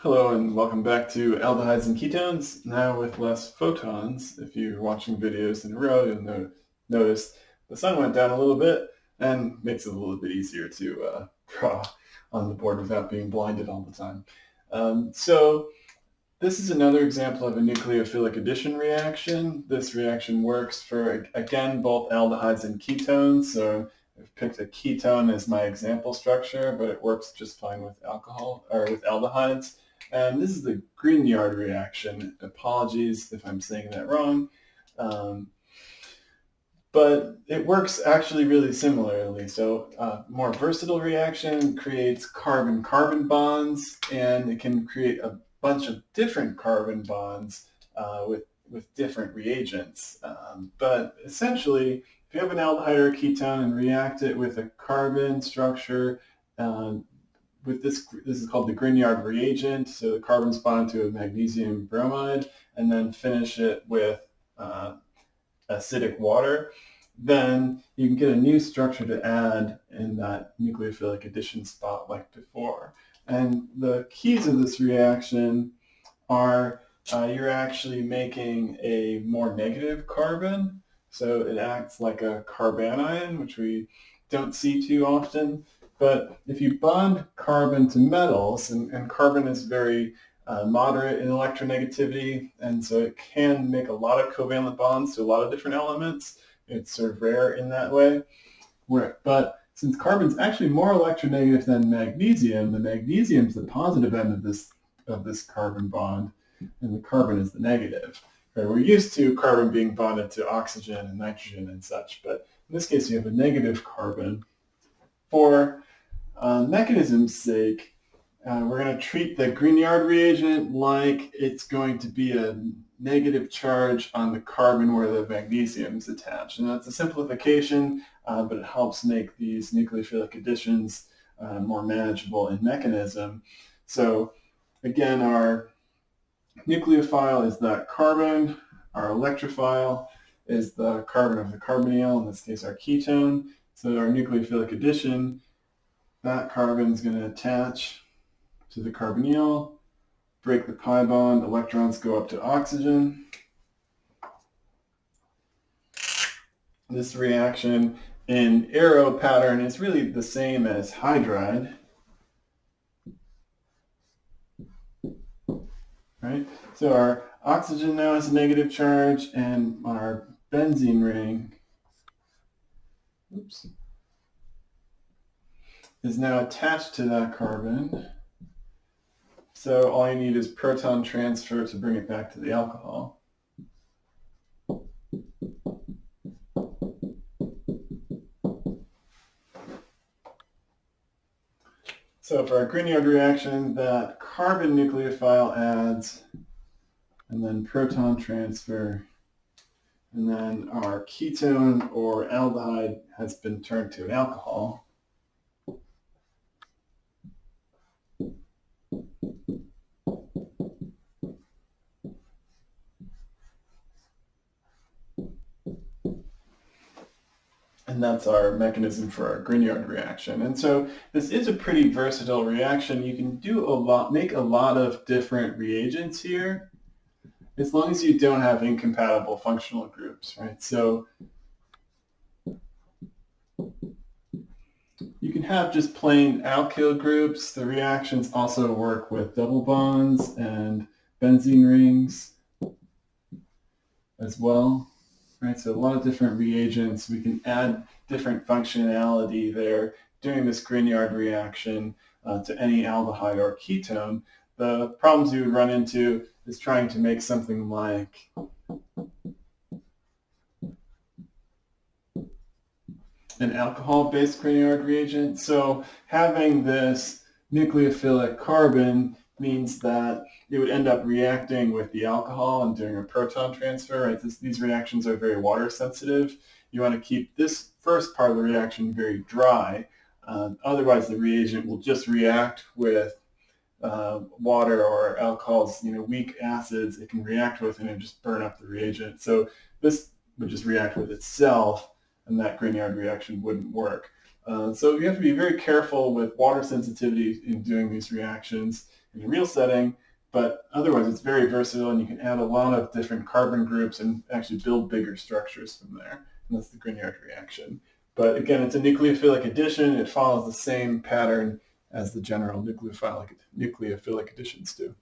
Hello and welcome back to Aldehydes and Ketones, now with less photons. If you're watching videos in a row, you'll notice the sun went down a little bit and makes it a little bit easier to draw on the board without being blinded all the time. So this is another example of a nucleophilic addition reaction. This reaction works for, again, both aldehydes and ketones. So I've picked a ketone as my example structure, but it works just fine with alcohol or with aldehydes. And this is the Grignard reaction. Apologies if I'm saying that wrong. But it works actually really similarly. So more versatile reaction creates carbon-carbon bonds, and it can create a bunch of different carbon bonds with different reagents. But essentially, if you have an aldehyde or a ketone and react it with a carbon structure, with this is called the Grignard reagent. So the carbons bond to a magnesium bromide, and then finish it with acidic water. Then you can get a new structure to add in that nucleophilic addition spot like before. And the keys of this reaction are you're actually making a more negative carbon. So it acts like a carbanion, which we don't see too often. But if you bond carbon to metals, and carbon is very moderate in electronegativity, and so it can make a lot of covalent bonds to a lot of different elements. It's sort of rare in that way. But since carbon's actually more electronegative than magnesium, the magnesium is the positive end of this carbon bond, and the carbon is the negative. Right? We're used to carbon being bonded to oxygen and nitrogen and such, but in this case you have a negative carbon. For mechanism's sake, we're going to treat the Grignard reagent like it's going to be a negative charge on the carbon where the magnesium is attached. And that's a simplification, but it helps make these nucleophilic additions more manageable in mechanism. So again, our nucleophile is that carbon, our electrophile is the carbon of the carbonyl, in this case our ketone. So our nucleophilic addition, that carbon is going to attach to the carbonyl, break the pi bond, electrons go up to oxygen. This reaction in arrow pattern is really the same as hydride. Right? So our oxygen now has a negative charge, and our benzene ring is now attached to that carbon. So all you need is proton transfer to bring it back to the alcohol. So for our Grignard reaction, that carbon nucleophile adds, and then proton transfer, and then our ketone or aldehyde has been turned to an alcohol. And that's our mechanism for our Grignard reaction. And so this is a pretty versatile reaction. You can do make a lot of different reagents here, as long as you don't have incompatible functional groups, right? So you can have just plain alkyl groups. The reactions also work with double bonds and benzene rings as well. Right, so a lot of different reagents. We can add different functionality there doing this Grignard reaction to any aldehyde or ketone. The problems you would run into is trying to make something like an alcohol-based Grignard reagent. So having this nucleophilic carbon means that it would end up reacting with the alcohol and doing a proton transfer. Right? These reactions are very water sensitive. You want to keep this first part of the reaction very dry. Otherwise, the reagent will just react with water or alcohols, weak acids it can react with, and it just burn up the reagent. So this would just react with itself, and that Grignard reaction wouldn't work. So you have to be very careful with water sensitivity in doing these reactions in a real setting, but otherwise it's very versatile and you can add a lot of different carbon groups and actually build bigger structures from there. And that's the Grignard reaction. But again, it's a nucleophilic addition. It follows the same pattern as the general nucleophilic additions do.